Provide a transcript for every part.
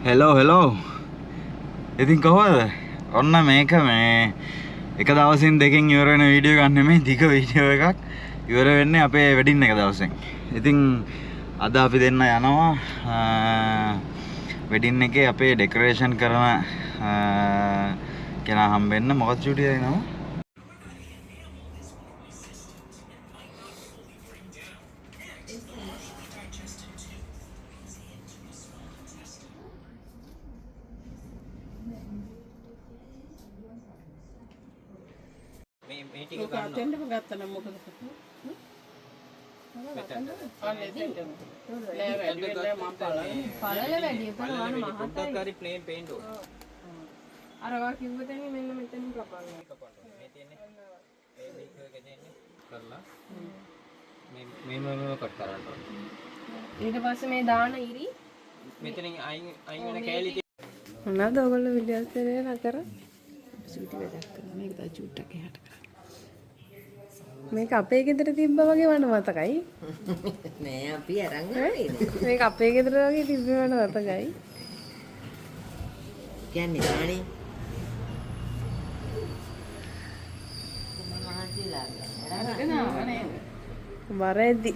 Hello ඉතින් කොහොමද? ඔන්න මේක මේ එක දවසින් දෙකකින් ඉවර වෙන වීඩියෝ ගන්න නෙමෙයි දිග වීඩියෝ එකක් ඉවර වෙන්නේ අපේ වෙඩින් එක දවසෙන්. ඉතින් අද අපි දෙන්න යනවා වෙඩින් එකේ අපේ ඩෙකොරේෂන් කරන කෙනා හම්බෙන්න. මොකක්ද චූටිය නම? අරවා කිව්වදෙන් මෙන්න මෙතනින් කපන්න. මේ තියෙන්නේ මේ මේක එක දෙන්නේ කරලා මේ කට් කරන්න ඕනේ. ඊට පස්සේ මේ දාන ඉරි මෙතනින් අයින් වෙන කෑලි මොනවාද ඔයගොල්ලෝ වීඩියෝ එකේ නතර සුටි වැඩක් කරනවා. මේක තමයි චූට්ටක් එහාට කරන්නේ. මේක අපේ ගෙදර තිබ්බා වගේ වණ මතකයි. නෑ අපි අරන් ආවේ. මේක අපේ ගෙදර වගේ තිබ්බේ වණ මතකයි. කියන්නේ නානේ වරෙද්දි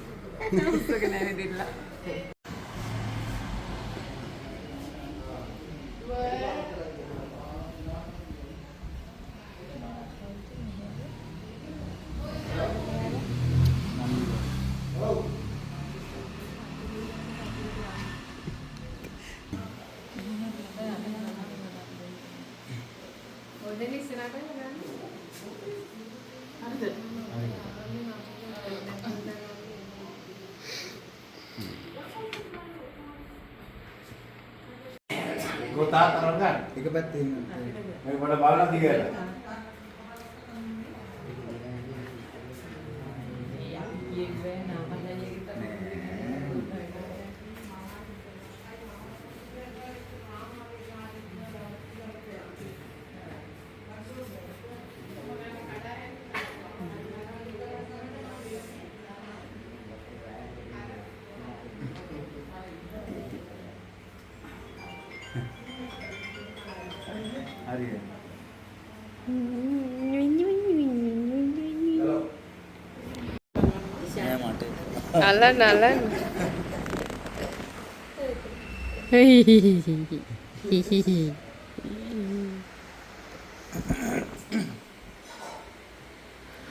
ගොතා තරංගන් එක පැත්තේ මේ මඩ බලන දිගට අල්ලන්න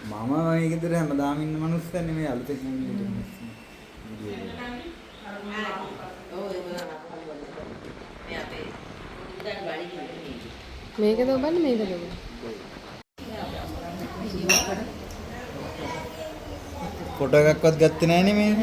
මම මේ ගෙදර හැමදාම ඉන්න මනුස්සයා නෙමෙයි අලුතෙන් ඉන්න මේකද ඔබන්නේ මේකද ඔබ ෆොටෝ එකක්වත් ගත්තේ නෑනේ මේ.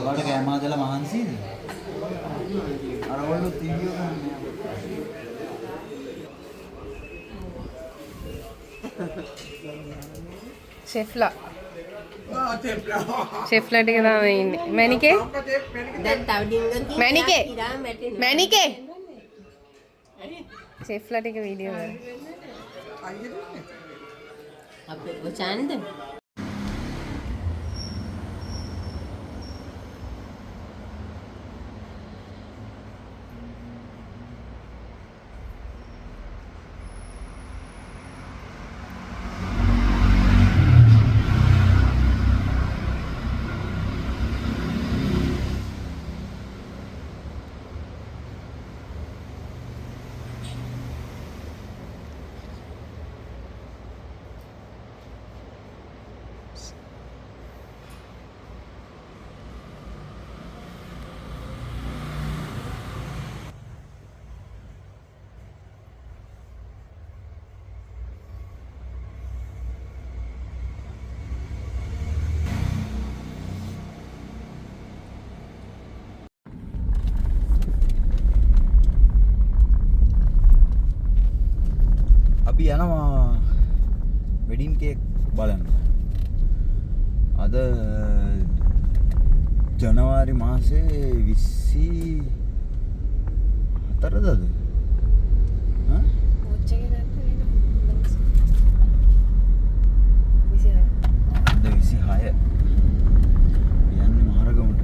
ඔයාලට කැමරා දාලා මහන්සියද? අර ඔයගොල්ලෝ වීඩියෝ ගන්න. ෂෙෆ්ලා ටික තමයි ඉන්නේ. මැනිකේ දැන් තව ඩිංගන් මැනිකේ ඉරාම වැටෙනවා. මැනිකේ ෂෙෆ්ලා ටික වීඩියෝ කරා. අපේ ඔචාන්ද අපි යනවා වෙඩින් කේක් බලන්න. අද ජනවාරි මාසේ 24ද? ඈ? වොච් එකේ දැක්ක නේද? 26. අද 26. යන්නේ මහරගමට.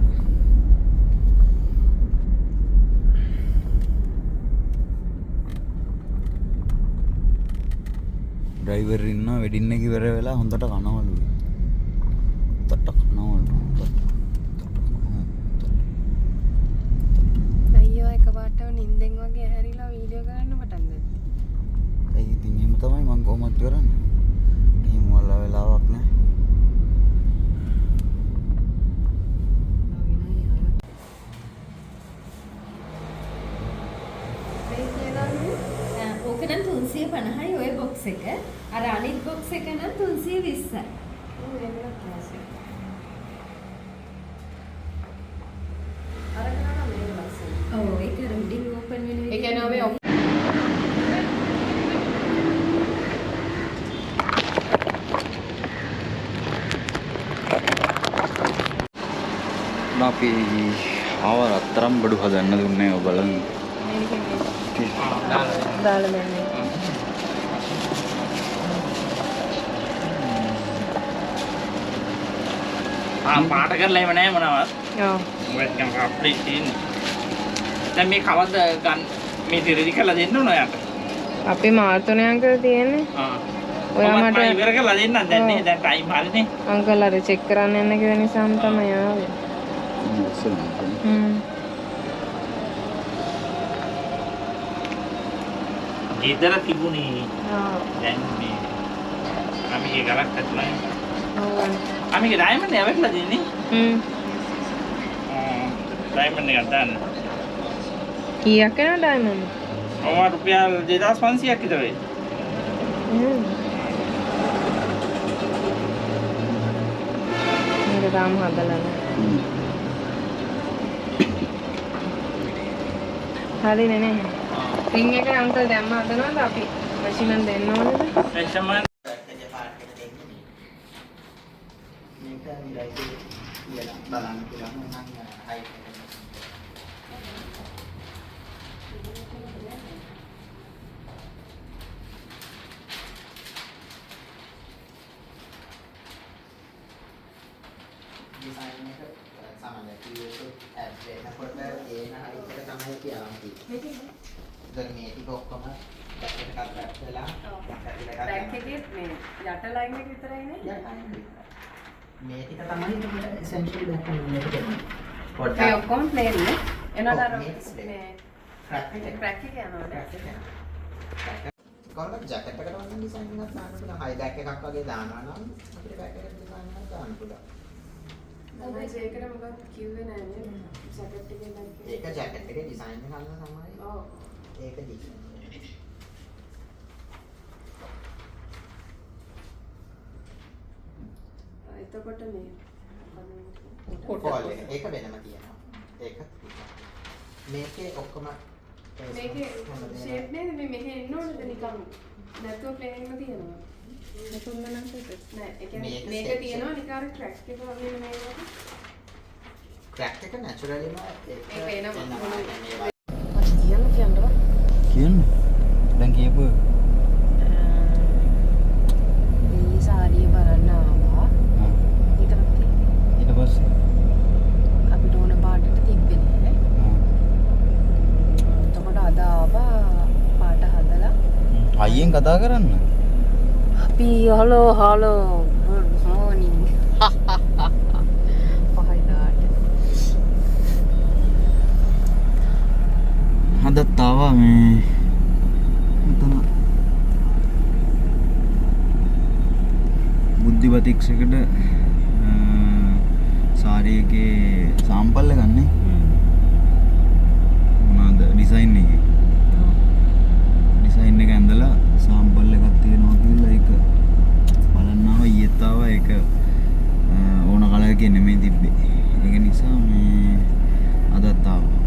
ඩ්‍රයිවර් ඉන්නවා වෙඩින් එක ඉවර වෙලා හොඳට කනවලු. හොඳට කනවලු. අයියෝ එකපාරටම නිින්දෙන් වගේ ඇහැරිලා වීඩියෝ කරන්න පටන් ගත්තා. ඒ ඉතින් එහෙම තමයි මම කොහොමද කරන්නේ. එහෙම වල වෙලාවක් නැහැ. ඕක නම් 350යි ඔය බොක්ස් එක. අර අනිත් බොක්ස් එක නම් 320යි. ඔව් ඒක රීඩින් ඕපන් වෙන ඒ කියන්නේ ඔබේ අපි ආව රත්තරම් බඩු හදන්න දුන්නේ ඔය බලන්න. දාලා මෙන්නේ. පාට කරලා එහෙම නැහැ මොනවත්. ඔව්. මොකක්ද අප්ලේ තියෙන්නේ. දැන් මේ කවද්ද ගන්න මේ රෙඩි කරලා දෙන්න ඕන ඔයාට. අපි මාර්තෝනේ අංකල් තියෙන්නේ. ඔයා මට ඉවර කරලා දෙන්න දැන් නේ දැන් ටයිම් හරිනේ. අංකල් අර චෙක් කරන්න යන්න කිව්ව නිසාම තමයි ආවේ. ඊතර තිබුණේ. ආ. දැන් මේ අමිගේ ගලක් ඇතුළේ. ඔව්. අමිගේ ඩයමන්ඩ් එක වෙట్లా දෙන්නේ. ඩයමන්ඩ් එක ගන්න. කීයක් යනවා ඩයමන්ඩ්? ඔව් රුපියල් 2500ක් විතර වෙයි. මේක තාම හදලා නැහැ. හරිනේ නේ. රින් එක අංකල් දැම්ම හදනවද අපි? මැෂින් දෙන්න ඕනද? එච්චමන් බෑක් එකේ මේ යට ලයින් එක විතරයිනේ. මේ ටික තමයි essential document එක. ඒ ඔක්කොම ප්ලේන් නේ. එනවාද අර මේ crack එක ක්‍රැක් එක යනවාද? කොහොමද ජැකට් එකට වන්න ඩිසයින් එකක් දාන්න පුළුවන්. හයි බෑක් එකක් වගේ දානවා නම් අපිට බෑක් එකට ඩිසයින් එකක් දාන්න පුළුවන්. තමයි ඒකට මොකක්ද කිව්වේ නෑ නේද? ජැකට් එකේ දැක්කේ. ඒක ජැකට් එකේ ඩිසයින් එක අල්ලන තමයි. ඔව්. ඒක ඩිසයින්. එතකොට මේ කොල් එක ඒක වෙනම තියෙනවා. ඒක මේකේ ඔක්කොම මේකේ ෂේප් නේද මේ මෙහෙ එන්න ඕනද නිකන් නැතුව ප්ලේන් එකම තියෙනවා. නැතුව නම් නෑ ඒ කියන්නේ මේක තියෙනවා නිකන් අර ක්‍රැක් එක වගේ මේක. ක්‍රැක් එක නැචරලිම ඒක එනවා. කියන්න කියන්න. දැන් කියපුව. මේ සාරිය බලන්න ආවා. ඊට පස්සේ අපිට ඕන පාටට තිබ්බේ නෑ. එතකොට අද ආවා පාට හදලා. අයියෙන් කතා කරන්න. අපි හලෝ good morning. පහයි දාට. හදත් ආවා මේ මෙතන බුද්ධිපතික්ස් එකට සාරි එකේ සාම්පල් එක ගන්න. මොනවාද ඩිසයින් එකේ. ඩිසයින් එක ඇඳලා සාම්පල් එකක් තියෙනවා කියලා ඒක බලන්න ආවා. ඊයේත් ආවා ඒක ඕන කලර් එකේ නෙමෙයි තිබ්බේ. ඒක නිසා මේ අදත් ආවා.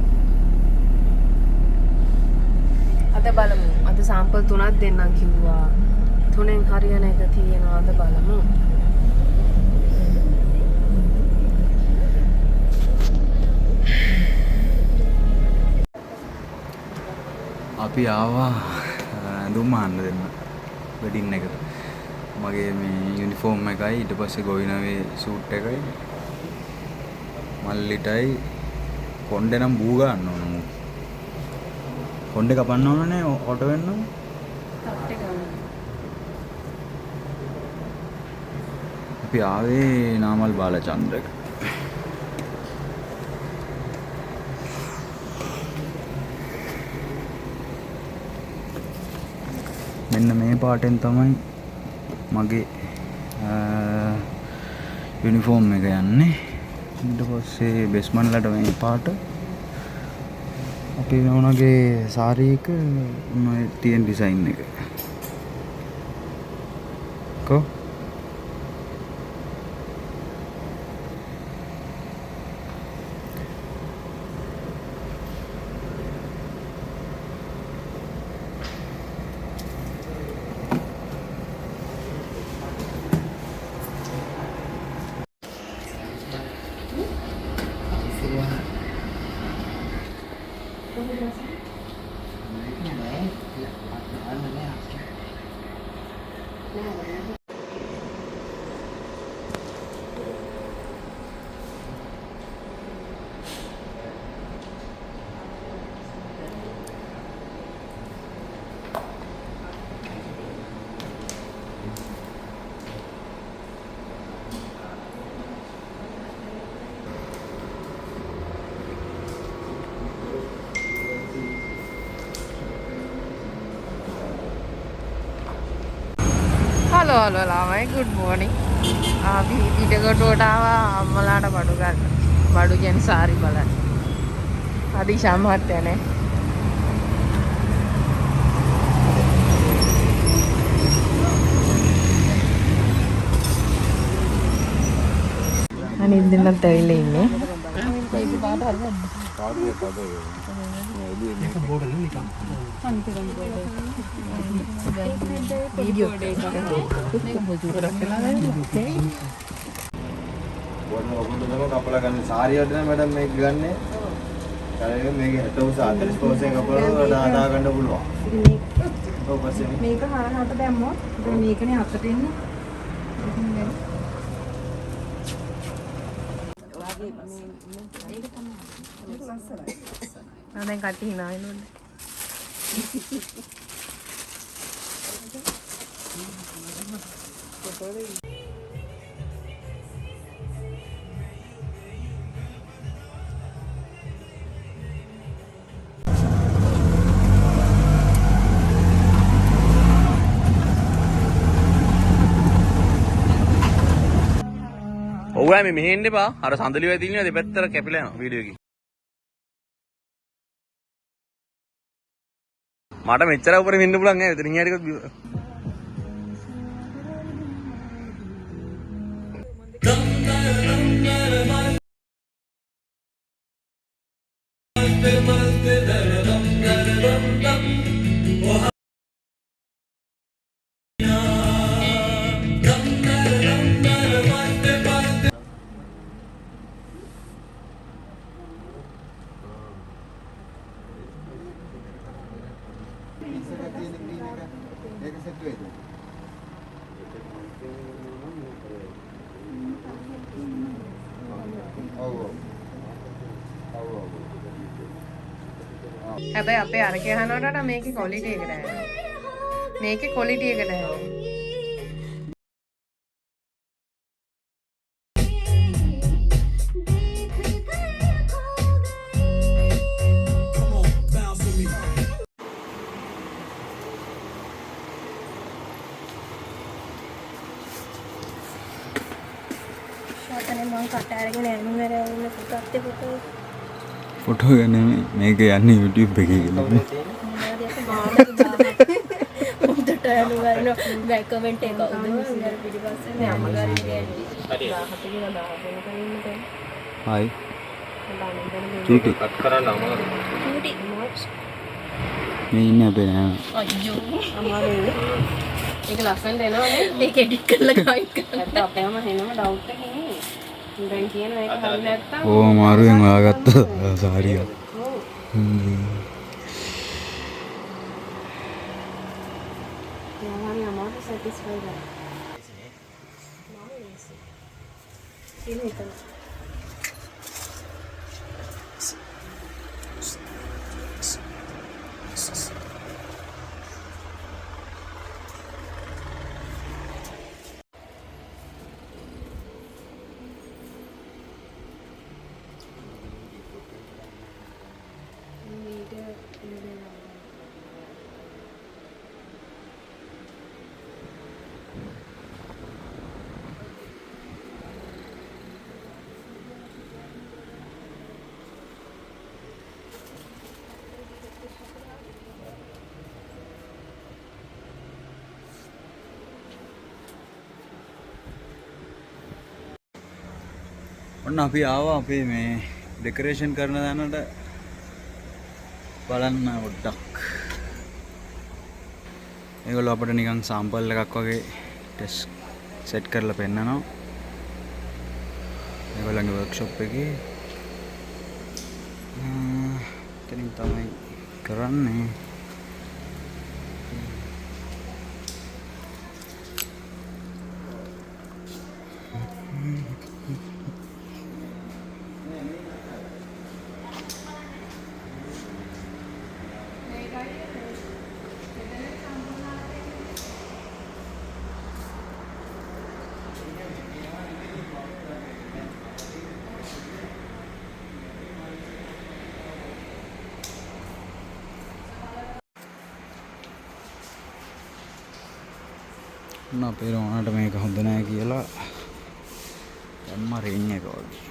අද බලමු. අද සාම්පල් 3ක් දෙන්නම් කිව්වා. 3න් හරියන එක තියෙනවද බලමු. අපි ආවා ඇඳුම් අහන්න දෙන්න වෙඩින් එකට. මගේ මේ යුනිෆෝම් එකයි ඊට පස්සේ ගොවිනවේ සූට් එකයි මල්ලිටයි කොණ්ඩේ නම් බූ ගන්න ඕන මු. කොණ්ඩේ කපන්න ඕනනේ ඔට වෙන්න. අපි ආවේ නාමල් බාලචන්ද්‍රක. මෙන්න මේ පාටෙන් තමයි මගේ යුනිෆෝම් එක යන්නේ. ඊට පස්සේ බෙස්මන්ලට මේ පාට අපි නෝනගේ සාරී එක මේ තියෙන ඩිසයින් එක කො හලෝ ළමයි good morning. අපි පිටකොටුවට ආවා අම්මලාට බඩු ගන්න. බඩු කියන්නේ සාරි බලන්න. අදිශා මහත්තයානේ. අනිත් දෙන්නත් ඇවිල්ලා ඉන්නේ. කපලා ගන්න සාරිය වලට මැඩම් මේක ගන්නෙ. කලින් මේක 40 පෝසෙන් කපලා දාලා ගන්න පුළුවන්. ඔව් පස්සේ මේක හරහට දැම්මොත් මේකනේ අතට එන්නේ. දැන් කට්ටි hina වෙනවද? ඔව් මේ මෙහෙන්න එපා. අර සඳලි වෙයි තියෙනවා දෙපැත්තට කැපිලා යනවා වීඩියෝ එකේ. මට මෙච්චර උඩරින් ඉන්න පුළුවන් නෑ. එතනින් යාටිකොත් ඒක සෙට් වෙයිද? හැබැයි අපේ අරකේ අහනවට වඩා මේකේ ක්වොලිටි එක නැහැ. මේකේ ක්වොලිටි එක නැහැ. ෆොටෝ ගන්න මේක යන්නේ YouTube එකේ කියලා. උන්ට අනුවරන බෑක් කමෙන්ට් එක උදේ පිටිපස්සේ මේ අම්මගාරි ගෑනි 17 කියලා 10 වෙනකන් ඉන්න හයි. චූටි. කට් කරන්න අමාරුයි. චූටි මොක්ස්. මේ ඉන්නේ අපේ නෑ. අයියෝ අමාරුයි. ඒක ලස්සනට එනවනේ. ඒක එඩිට් කරලා ගායින් කරන්න. නැත්නම් අපේම හෙනම ඩවුට් එකක් ඉන්නේ. දැන් කියන එක හරි නැත්තම් ඕ අමාරුවෙන් හොයාගත්ත සාරිය. මම අමාරු සැටිස්ෆයි කරා. ඔන්න අපි ආවා අපේ මේ ඩෙකොරේෂන් කරන තැනට බලන්න පොඩ්ඩක්. මේගොල්ලෝ අපිට නිකන් සාම්පල් එකක් වගේ ටෙස්ට් සෙට් කරලා පෙන්නනවා. මේගොල්ලන්ගේ වර්ක්ෂොප් එකේ එතනින් තමයි කරන්නේ. අපේ රෝණට මේක හොඳ නෑ කියලා දැම්ම රින් එක වගේ.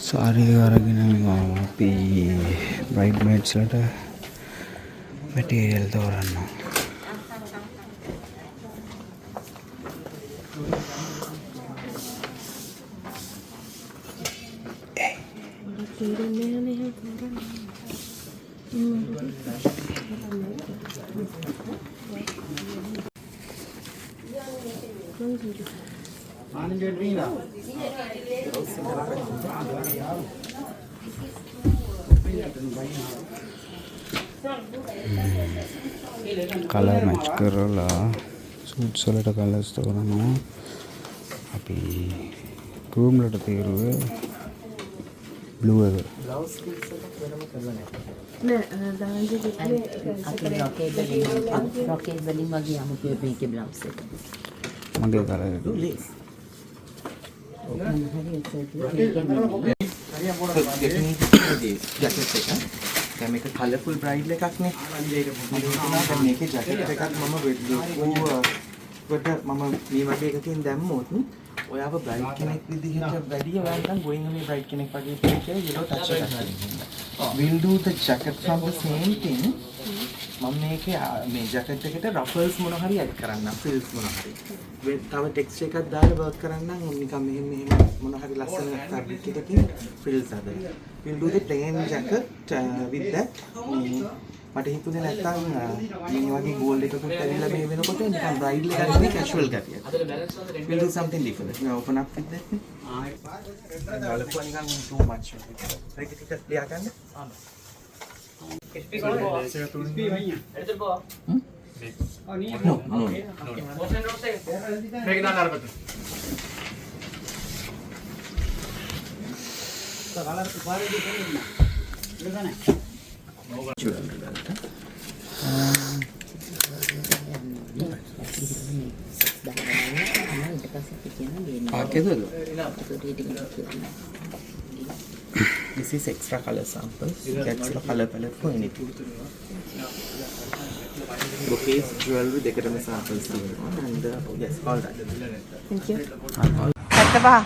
सारी अरගෙන අපි බ්‍රයිඩ්මේඩ්ස් ලට මැටීරියල් තෝරන්න. कलर मैच करला सूट्स वලට කලර්ස් තෝරනවා. අපි රූම් වලට තීරුවේ බ්ලූ එක. ब्लाउज पीस එකක් වෙනම කරලා නැහැ. නෑ දාන්ජි දෙකේ අපි රොකේට් වලින් වගේ අමුතු මේකේ බ්ලවුස් එක. මගේ කලර් එක. ලේස්. දැන් මේක කලර්ෆුල් බ්‍රයිඩ් එකක් නේ. දැන් මේකේ ජැකට් එකක් මම මම මේ වගේ එකකින් දැම්මොත් ඔයාව බ්‍රයිඩ් කෙනෙක් විදිහට වැඩි ඔයාලට going away බ්‍රයිඩ් කෙනෙක් වගේ පිළිච්චේ yellow touch එකක්. We'll do the jacket from the same thing. මම මේකේ මේ ජැකට් එකට රෆල්ස් මොන හරි ඇඩ් කරන්න ෆ්‍රිල්ස් මොන හරි. තව ටෙක්ස්චර් එකක් දාලා වර්ක් කරන්න නිකන් මෙහෙම මොන හරි ලස්සන ෆැබ්‍රික් එකකින් ෆ්‍රිල්ස් හදන්න. We'll do the plain jacket with that මට හිතුනේ නැත්තම් මේ වගේ ගෝල්ඩ් එකකට ඇවිල්ලා මේ වෙනකොට නිකන් බ්‍රයිඩල් එකක් නෙවෙයි කැෂුවල් ගතියක්. We'll do something different. You open up with that. ගලපුවා නිකන් too much. ඒක ටිකක් ලියා ගන්න. This is extra color samples. That's the color palette for anything. Bouquets, jewelry, දෙකටම samples තියෙනවා. And yes, all that. Thank you. 75.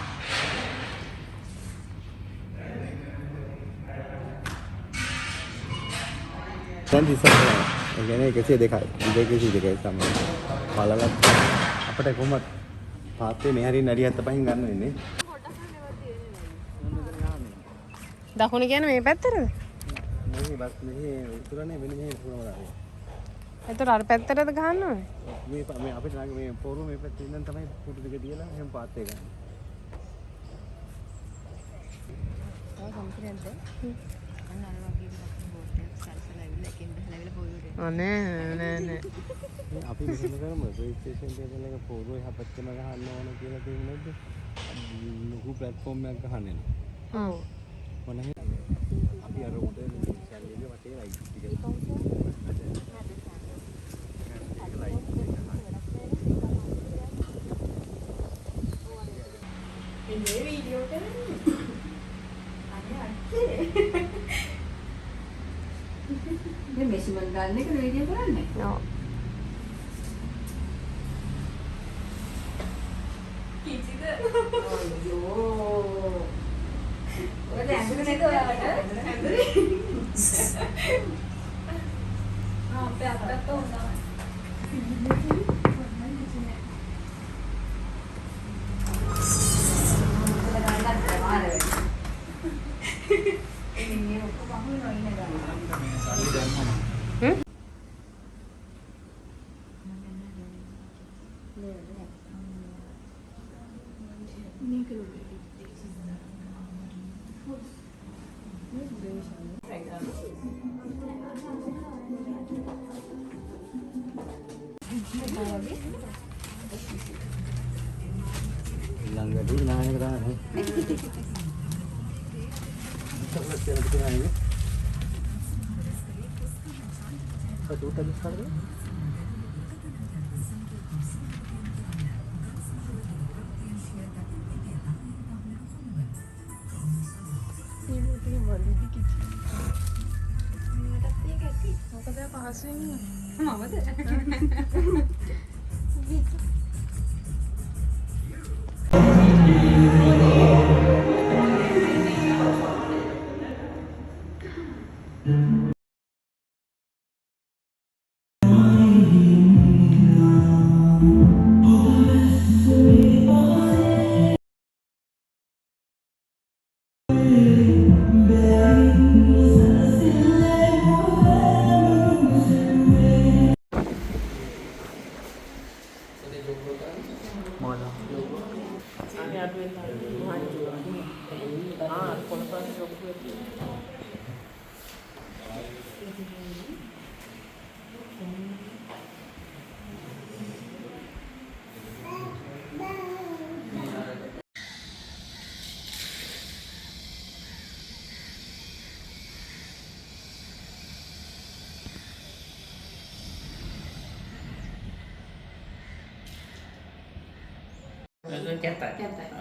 දැන් ඉස්සරහ ඒ කියන්නේ 102යි 222යි තමයි බලවත් අපිට කොහොමද පාත්තේ මේ හරිය නඩි 75න් ගන්න වෙන්නේ දකුණ කියන්නේ මේ පැත්තටද? මේ බස් මේ උතුරනේ මෙන්න මේ උතුරම දාන්නේ. එතකොට අර පැත්තටද ගහන්න ඕනේ? මේ අපිට මේ පොරු මේ පැත්තේ ඉඳන් තමයි පුටු දෙක තියලා එහෙම පාත්තේ ගන්න. නෑ. අපි මෙහෙම කරමු රෙජිස්ට්‍රේෂන් ටේබල් එක පොරු එහා පැත්තම ගහන්න ඕන කියලා තියෙන්නේ නැද්ද? ලොකු ප්ලැට්ෆෝම් එකක් ගහන්න නෑ. ඔව්. මොන අපි අර උඩ සැලේ වටේ ලයිට් ටික මේ වීඩියෝ කරන්නේ අනේ මේ මෙෂර්මන්ට් ගන්න එක වීඩියෝ කරන්නේ ඔව්. කිසිද අයියෝ ඔය දැන් නේද ඔයාලට ඇඳුනේ අපේ අතට උනා ළඟදී නායක දාන්නේ. චොක්ලට් කියලා තියෙනවා. කටුට දිස්කාරද?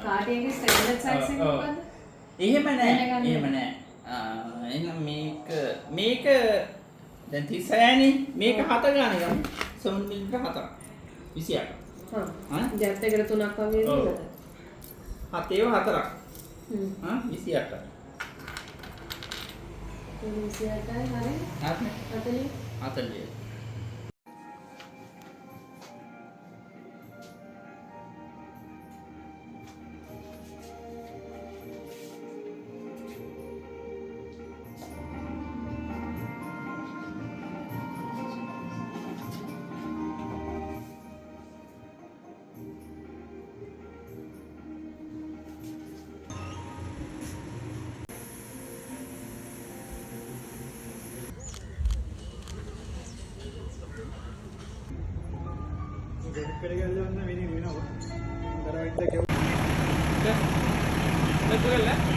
කාටියගේ ස්ටෑන්ඩඩ් සයිස් එක මොකද්ද? එහෙම නෑ. එහෙනම් මේක දැන් 36නේ. මේක 7 ගානේ ගමු. 7 මිලිමීටර 7ක්. 28. හා. ජැප් එකට 3ක් වගේ නේද? 7 ඒවා 4ක්. 28. 28යි හරි. 40. ලැබුගල්ල